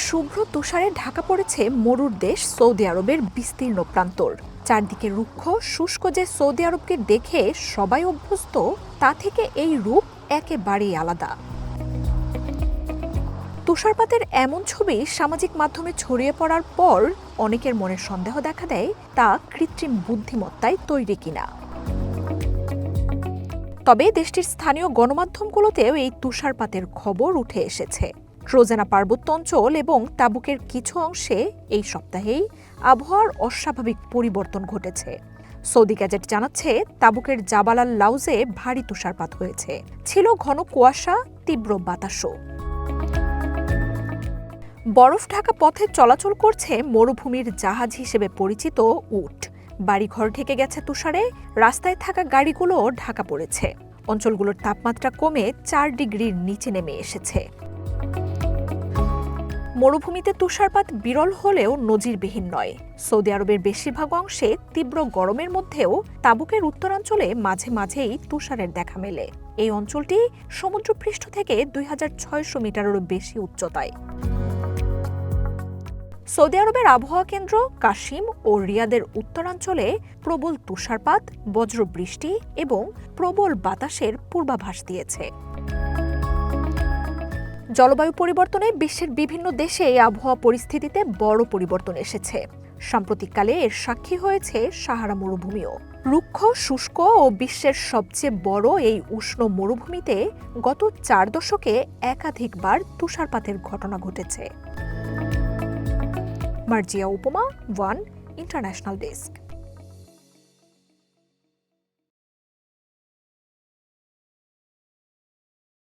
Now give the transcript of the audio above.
শুভ্র তুষারে ঢাকা পড়েছে মরুর দেশ সৌদি আরবের বিস্তীর্ণ প্রান্তর। চারদিকে রুক্ষ শুষ্ক যে সৌদি আরবকে দেখে সবাই অভ্যস্ত, তা থেকে এই রূপ একেবারেই আলাদা। তুষারপাতের এমন ছবি সামাজিক মাধ্যমে ছড়িয়ে পড়ার পর অনেকের মনে সন্দেহ দেখা দেয় তা কৃত্রিম বুদ্ধিমত্তায় তৈরি কিনা। তবে দেশটির স্থানীয় গণমাধ্যমগুলোতেও এই তুষারপাতের খবর উঠে এসেছে। ট্রোজানা পার্বত্য অঞ্চল এবং তাবুকের কিছু অংশে এই সপ্তাহেই আবহাওয়ার অস্বাভাবিক পরিবর্তন ঘটেছে। সৌদি গ্যাজেট জানাচ্ছে, তাবুকের জাবাল আল লাউজে ভারী তুষারপাত হয়েছে, ছিল ঘন কুয়াশা, তীব্র বাতাসও। বরফ ঢাকা পথে চলাচল করছে মরুভূমির জাহাজ হিসেবে পরিচিত উট। বাড়িঘর ঢেকে গেছে তুষারে, রাস্তায় থাকা গাড়িগুলো ঢাকা পড়েছে। অঞ্চলগুলোর তাপমাত্রা কমে 4 ডিগ্রির নিচে নেমে এসেছে। মরুভূমিতে তুষারপাত বিরল হলেও নজিরবিহীন নয়। সৌদি আরবের বেশিরভাগ অংশে তীব্র গরমের মধ্যেও তাবুকের উত্তরাঞ্চলে মাঝে মাঝেই তুষারের দেখা মেলে। এই অঞ্চলটি সমুদ্রপৃষ্ঠ থেকে 2600 মিটারেরও বেশি উচ্চতায়। সৌদি আরবের আবহাওয়া কেন্দ্র কাশিম ও রিয়াদের উত্তরাঞ্চলে প্রবল তুষারপাত, বজ্রবৃষ্টি এবং প্রবল বাতাসের পূর্বাভাস দিয়েছে। জলবায়ু পরিবর্তনে বিশ্বের বিভিন্ন দেশে আবহাওয়া পরিস্থিতিতে বড় পরিবর্তন এসেছে। সাম্প্রতিককালে এর সাক্ষী হয়েছে সাহারা মরুভূমিও। রুক্ষ শুষ্ক ও বিশ্বের সবচেয়ে বড় এই উষ্ণ মরুভূমিতে গত 4 দশকে একাধিকবার তুষারপাতের ঘটনা ঘটেছে। মার্জিয়া উপমা, ওয়ান ইন্টারন্যাশনাল ডেস্ক।